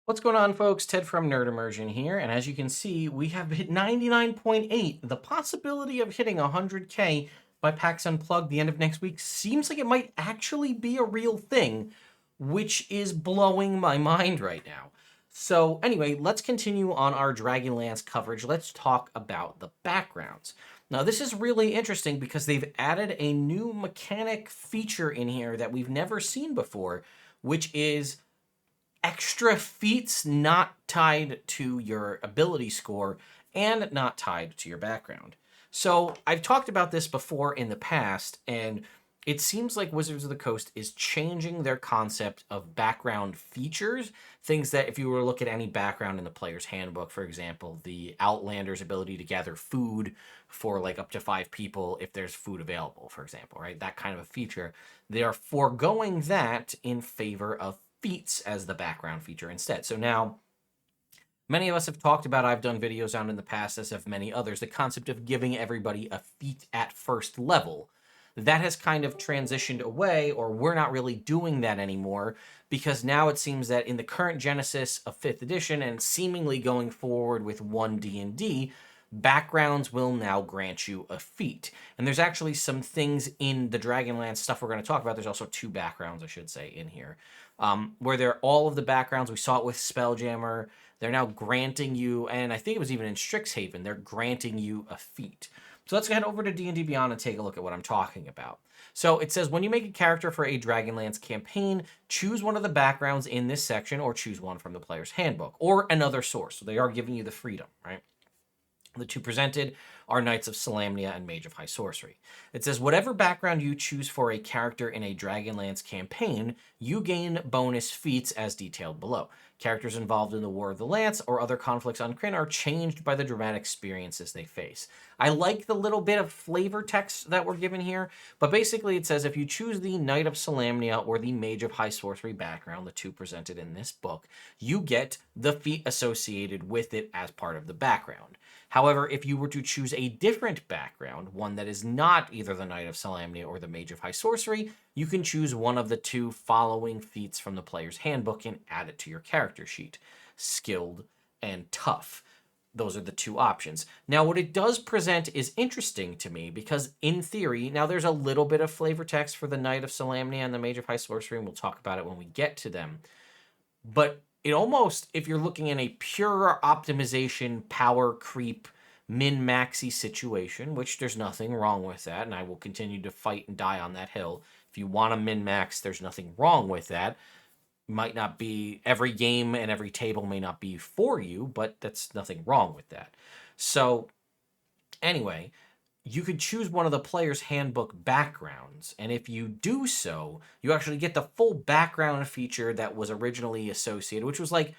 What's going on, folks? Ted from Immersion here, and as you can see, we have hit 99.8. The possibility of hitting 100K by PAX Unplugged the end of next week seems like it might actually be a real thing, which is blowing my mind right now. So anyway, let's continue on our Dragonlance coverage. Let's talk about the backgrounds. Now, this is really interesting because they've added a new mechanic feature in here that we've never seen before, which is extra feats not tied to your ability score and not tied to your background. So I've talked about this before in the past, and it seems like Wizards of the Coast is changing their concept of background features. Things that if you were to look at any background in the player's handbook, for example, the Outlander's ability to gather food for like up to 5 people if there's food available, for example, right? That kind of a feature. They are foregoing that in favor of feats as the background feature instead. So now, many of us have talked about, I've done videos on in the past, as have many others, the concept of giving everybody a feat at first level. That has kind of transitioned away, or we're not really doing that anymore, because now it seems that in the current Genesis of 5th edition, and seemingly going forward with 1D&D, backgrounds will now grant you a feat. And there's actually some things in the Dragonlance stuff we're going to talk about. There's also 2 backgrounds, I should say, in here. Where they're all of the backgrounds. We saw it with Spelljammer. They're now granting you, and I think it was even in Strixhaven, they're granting you a feat. So let's head over to D&D Beyond and take a look at what I'm talking about. So it says, when you make a character for a Dragonlance campaign, choose one of the backgrounds in this section, or choose one from the player's handbook, or another source. So they are giving you the freedom, right? The 2 presented are Knights of Solamnia and Mage of High Sorcery. It says, whatever background you choose for a character in a Dragonlance campaign, you gain bonus feats as detailed below. Characters involved in the War of the Lance or other conflicts on Krynn are changed by the dramatic experiences they face. I like the little bit of flavor text that we're given here, but basically it says if you choose the Knight of Solamnia or the Mage of High Sorcery background, the 2 presented in this book, you get the feat associated with it as part of the background. However, if you were to choose a different background, one that is not either the Knight of Solamnia or the Mage of High Sorcery, you can choose one of the 2 following feats from the player's handbook and add it to your character sheet. Skilled and Tough. Those are the 2 options. Now, what it does present is interesting to me because, in theory, now there's a little bit of flavor text for the Knight of Solamnia and the Mage of High Sorcery, and we'll talk about it when we get to them. But it almost, if you're looking in a pure optimization, power creep, min-maxy situation, which there's nothing wrong with that, and I will continue to fight and die on that hill. If you want to min-max, there's nothing wrong with that. Might not be, every game and every table may not be for you, but that's nothing wrong with that. So anyway, you could choose one of the player's handbook backgrounds, and if you do so, you actually get the full background feature that was originally associated, which was like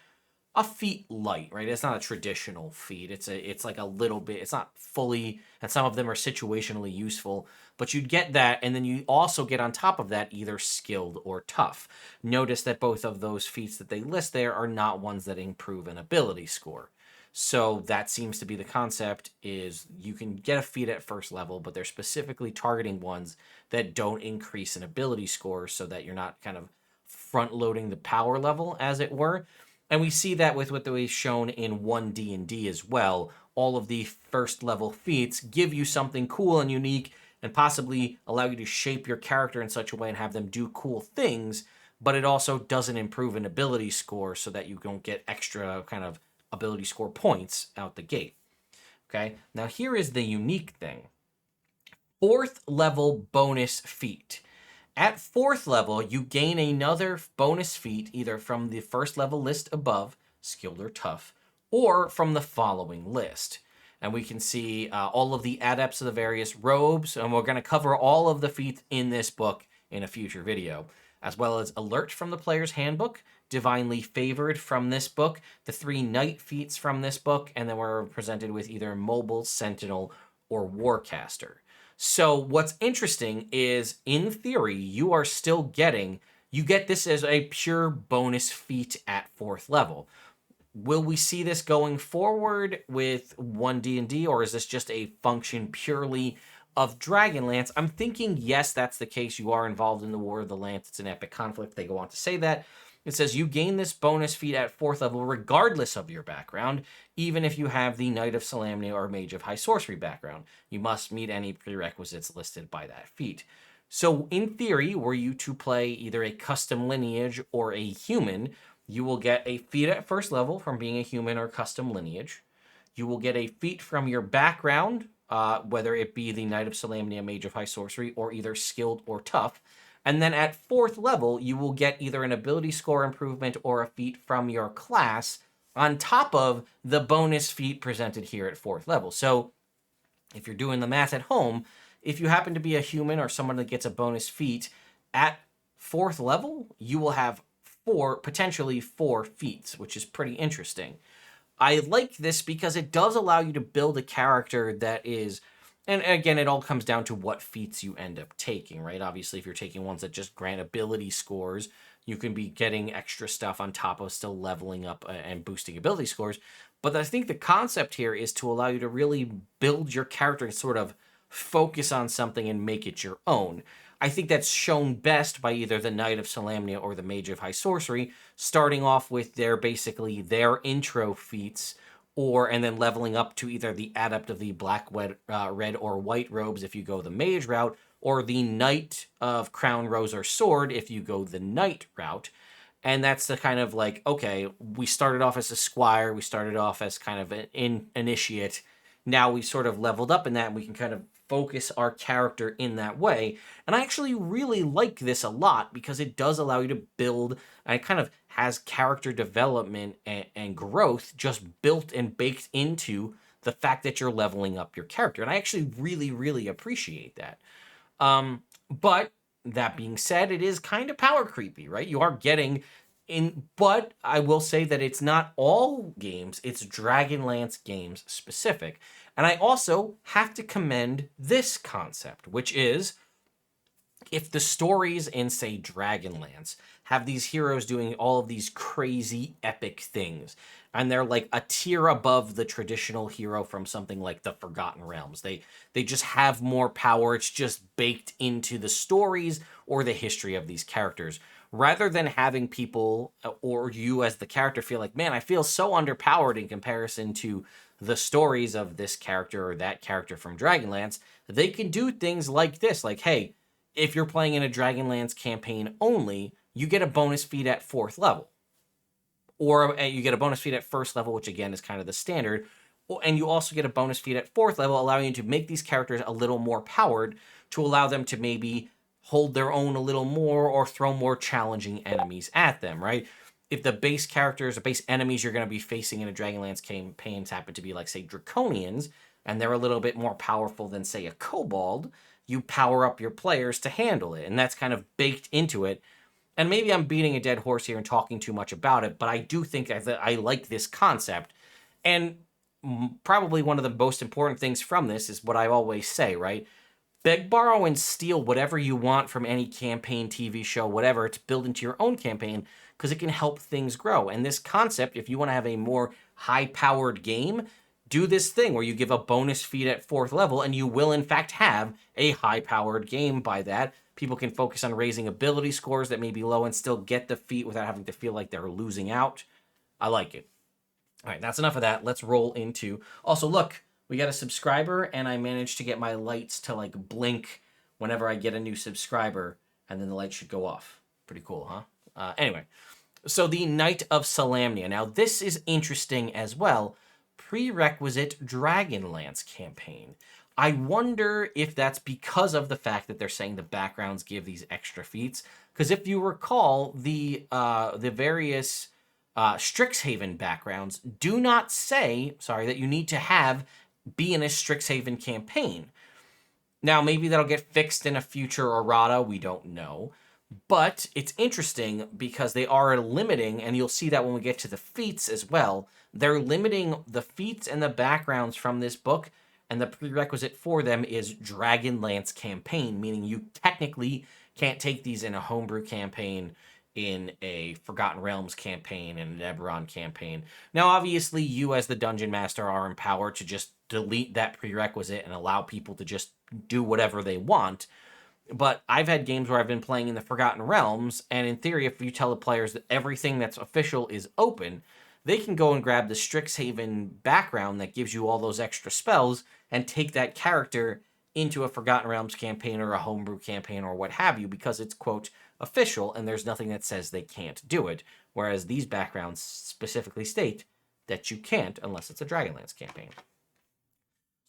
a feat light, right? It's not a traditional feat. It's like a little bit. It's not fully, and some of them are situationally useful, but you'd get that, and then you also get on top of that either skilled or tough. Notice that both of those feats that they list there are not ones that improve an ability score. So that seems to be the concept, is you can get a feat at first level, but they're specifically targeting ones that don't increase an ability score so that you're not kind of front loading the power level, as it were. And we see that with what they've shown in 1D&D as well. All of the first level feats give you something cool and unique and possibly allow you to shape your character in such a way and have them do cool things, but it also doesn't improve an ability score so that you don't get extra kind of ability score points out the gate. Okay, now here is the unique thing. 4th level bonus feat. At 4th level, you gain another bonus feat either from the first level list above, skilled or tough, or from the following list. And we can see all of the adepts of the various robes, and we're going to cover all of the feats in this book in a future video, as well as Alert from the player's handbook, Divinely Favored from this book, the 3 Knight feats from this book, and then we're presented with either Mobile, Sentinel, or Warcaster. So what's interesting is, in theory, you get this as a pure bonus feat at 4th level. Will we see this going forward with 1D&D, or is this just a function purely of Dragonlance? I'm thinking yes, that's the case. You are involved in the War of the Lance. It's an epic conflict. They go on to say that. It says you gain this bonus feat at 4th level regardless of your background, even if you have the Knight of Solamnia or Mage of High Sorcery background. You must meet any prerequisites listed by that feat. So in theory, were you to play either a custom lineage or a human, you will get a feat at 1st level from being a human or custom lineage. You will get a feat from your background, whether it be the Knight of Solamnia, Mage of High Sorcery, or either skilled or tough. And then at 4th level, you will get either an ability score improvement or a feat from your class on top of the bonus feat presented here at 4th level. So if you're doing the math at home, if you happen to be a human or someone that gets a bonus feat at 4th level, you will have potentially four feats, which is pretty interesting. I like this because it does allow you to build a character that is, and again, it all comes down to what feats you end up taking, right? Obviously, if you're taking ones that just grant ability scores, you can be getting extra stuff on top of still leveling up and boosting ability scores. But I think the concept here is to allow you to really build your character and sort of focus on something and make it your own. I think that's shown best by either the Knight of Solamnia or the Mage of High Sorcery, starting off with basically their intro feats, and then leveling up to either the Adept of the Black, Red, or White robes if you go the Mage route, or the Knight of Crown, Rose, or Sword if you go the Knight route. And that's the kind of like, okay, we started off as a squire, we started off as kind of an initiate. Now we sort of leveled up in that, and we can kind of focus our character in that way. And I actually really like this a lot because it does allow you to build, and it kind of has character development and growth just built and baked into the fact that you're leveling up your character. And I actually really, really appreciate that. But that being said, it is kind of power creepy, right? You are getting but I will say that it's not all games, it's Dragonlance games specific. And I also have to commend this concept, which is if the stories in, say, Dragonlance have these heroes doing all of these crazy epic things, and they're like a tier above the traditional hero from something like the Forgotten Realms. They just have more power. It's just baked into the stories or the history of these characters. Rather than having people or you as the character feel like, man, I feel so underpowered in comparison to the stories of this character or that character from Dragonlance, they can do things like this. Like, hey, if you're playing in a Dragonlance campaign only, you get a bonus feat at 4th level. Or you get a bonus feat at 1st level, which again is kind of the standard. And you also get a bonus feat at 4th level, allowing you to make these characters a little more powered to allow them to maybe hold their own a little more or throw more challenging enemies at them, right? If the base characters or base enemies you're going to be facing in a Dragonlance campaigns happen to be like, say, Draconians, and they're a little bit more powerful than, say, a Kobold, you power up your players to handle it. And that's kind of baked into it. And maybe I'm beating a dead horse here and talking too much about it, but I do think that I like this concept. And probably one of the most important things from this is what I always say, right? Beg, borrow, and steal whatever you want from any campaign, TV show, whatever, to build into your own campaign, because it can help things grow. And this concept, if you want to have a more high-powered game, do this thing where you give a bonus feat at 4th level, and you will, in fact, have a high-powered game by that. People can focus on raising ability scores that may be low and still get the feat without having to feel like they're losing out. I like it. All right, that's enough of that. Let's roll into... Also, look, we got a subscriber, and I managed to get my lights to, like, blink whenever I get a new subscriber, and then the light should go off. Pretty cool, huh? Anyway, so the Knight of Solamnia. Now, this is interesting as well. Prerequisite Dragonlance campaign. I wonder if that's because of the fact that they're saying the backgrounds give these extra feats. Because if you recall, the various Strixhaven backgrounds do not say, that you need to be in a Strixhaven campaign. Now, maybe that'll get fixed in a future errata. We don't know. But it's interesting because they are limiting, and you'll see that when we get to the feats as well. They're limiting the feats and the backgrounds from this book, and the prerequisite for them is Dragonlance campaign, meaning you technically can't take these in a homebrew campaign, in a Forgotten Realms campaign, in an Eberron campaign. Now, obviously, you as the Dungeon Master are empowered to just delete that prerequisite and allow people to just do whatever they want. But I've had games where I've been playing in the Forgotten Realms, and in theory, if you tell the players that everything that's official is open, they can go and grab the Strixhaven background that gives you all those extra spells and take that character into a Forgotten Realms campaign or a homebrew campaign or what have you, because it's, quote, official, and there's nothing that says they can't do it. Whereas these backgrounds specifically state that you can't unless it's a Dragonlance campaign.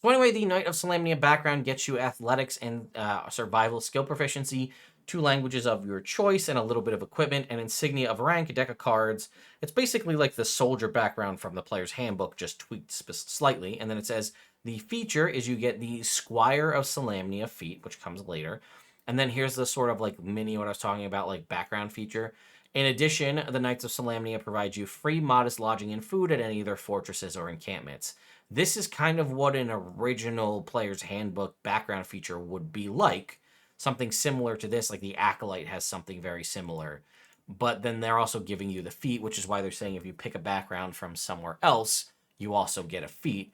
So anyway, the Knight of Solamnia background gets you athletics and survival skill proficiency, 2 languages of your choice, and a little bit of equipment, and insignia of rank, a deck of cards. It's basically like the soldier background from the player's handbook, just tweaked slightly. And then it says the feature is you get the Squire of Solamnia feat, which comes later. And then here's the sort of like mini what I was talking about, like background feature. In addition, the Knights of Solamnia provide you free modest lodging and food at any of their fortresses or encampments. This is kind of what an original player's handbook background feature would be like. Something similar to this, like the Acolyte has something very similar. But then they're also giving you the feat, which is why they're saying if you pick a background from somewhere else, you also get a feat.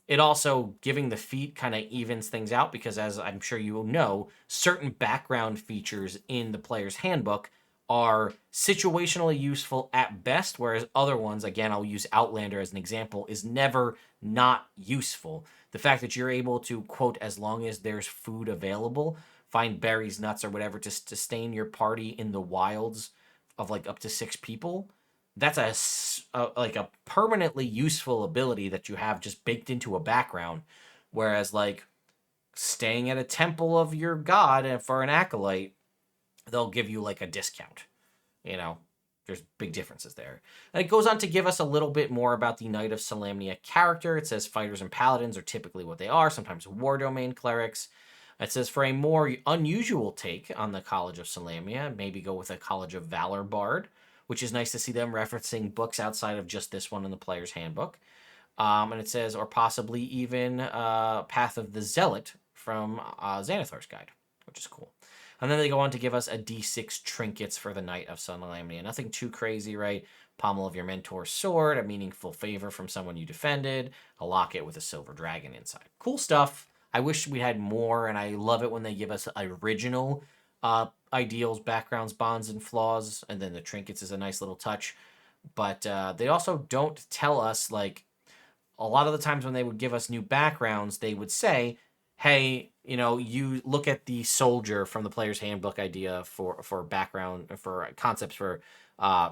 It also, giving the feat kind of evens things out because, as I'm sure you will know, certain background features in the player's handbook are situationally useful at best, whereas other ones, again, I'll use Outlander as an example, is never not useful. The fact that you're able to, quote, as long as there's food available, find berries, nuts, or whatever to sustain your party in the wilds of like up to 6 people, that's like a permanently useful ability that you have just baked into a background. Whereas like staying at a temple of your god and for an acolyte, they'll give you like a discount. You know, there's big differences there. And it goes on to give us a little bit more about the Knight of Solamnia character. It says fighters and paladins are typically what they are, sometimes war domain clerics. It says for a more unusual take on the College of Solamnia, maybe go with a College of Valor Bard, which is nice to see them referencing books outside of just this one in the player's handbook. And it says, or possibly even Path of the Zealot from Xanathar's Guide, which is cool. And then they go on to give us a D6 trinkets for the Knight of Solamnia. Nothing too crazy, right? Pommel of your mentor's sword, a meaningful favor from someone you defended, a locket with a silver dragon inside. Cool stuff. I wish we had more, and I love it when they give us original ideals, backgrounds, bonds, and flaws, and then the trinkets is a nice little touch. But they also don't tell us, like, a lot of the times when they would give us new backgrounds, they would say, hey, you know, you look at the soldier from the player's handbook idea for background, for concepts for,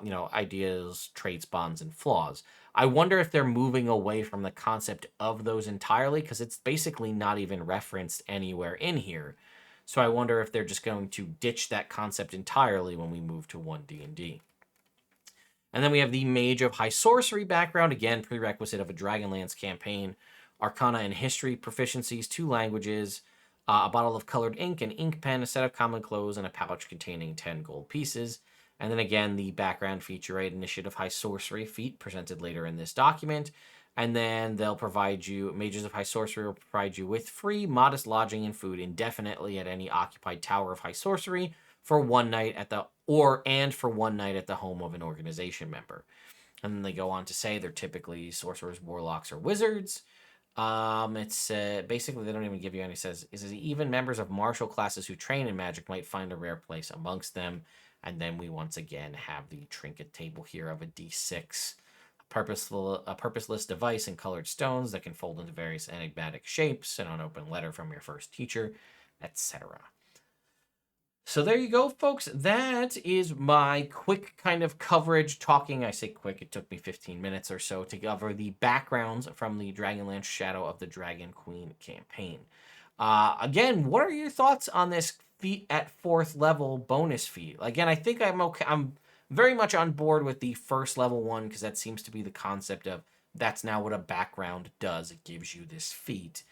you know, ideas, traits, bonds, and flaws. I wonder if they're moving away from the concept of those entirely because it's basically not even referenced anywhere in here. So I wonder if they're just going to ditch that concept entirely when we move to 1D&D. And then we have the Mage of High Sorcery background, again, prerequisite of a Dragonlance campaign. Arcana and History proficiencies, 2 languages, a bottle of colored ink, an ink pen, a set of common clothes, and a pouch containing 10 gold pieces. And then again, the background feature, right? Initiative High Sorcery feat presented later in this document. And then they'll provide you, Mages of High Sorcery will provide you with free, modest lodging and food indefinitely at any occupied tower of High Sorcery for one night at the for one night at the home of an organization member. And then they go on to say they're typically sorcerers, warlocks, or wizards. It's basically they don't even give you any. It says even members of martial classes who train in magic might find a rare place amongst them. And then we once again have the trinket table here of a D6, a purposeless device in colored stones that can fold into various enigmatic shapes, an unopened letter from your first teacher, etc. So there you go, folks. That is my quick kind of coverage talking. I say quick, it took me 15 minutes or so to cover the backgrounds from the Dragonlance Shadow of the Dragon Queen campaign. Again, what are your thoughts on this feat at 4th level bonus feat? Again, I think I'm okay. I'm very much on board with the first level one because that seems to be the concept of that's now what a background does. It gives you this feat.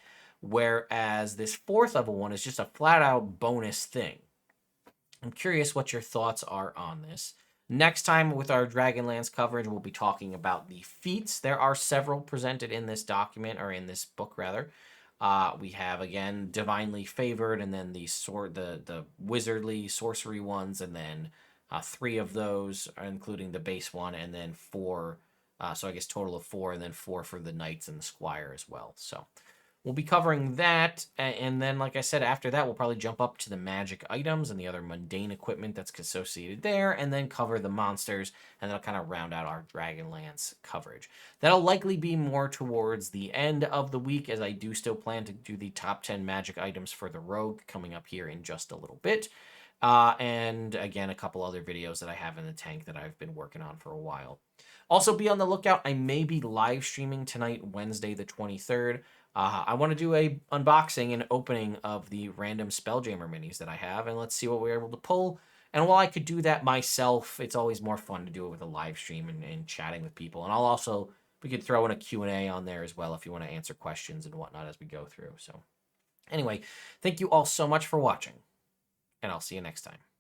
Whereas this 4th level one is just a flat out bonus thing. I'm curious what your thoughts are on this. Next time with our Dragonlance coverage, we'll be talking about the feats. There are several presented in this document, or in this book rather. We have again divinely favored, and then the wizardly sorcery ones, and then 3 of those, including the base one, and then 4. So I guess total of 4, and then 4 for the knights and the squire as well. So we'll be covering that. And then, like I said, after that, we'll probably jump up to the magic items and the other mundane equipment that's associated there, and then cover the monsters, and that'll kind of round out our Dragonlance coverage. That'll likely be more towards the end of the week, as I do still plan to do the top 10 magic items for the Rogue coming up here in just a little bit. And again, a couple other videos that I have in the tank that I've been working on for a while. Also, be on the lookout. I may be live streaming tonight, Wednesday the 23rd. I want to do a unboxing and opening of the random Spelljammer minis that I have, and let's see what we're able to pull. And while I could do that myself, it's always more fun to do it with a live stream and chatting with people. And we could throw in a Q&A on there as well if you want to answer questions and whatnot as we go through. So anyway, thank you all so much for watching, and I'll see you next time.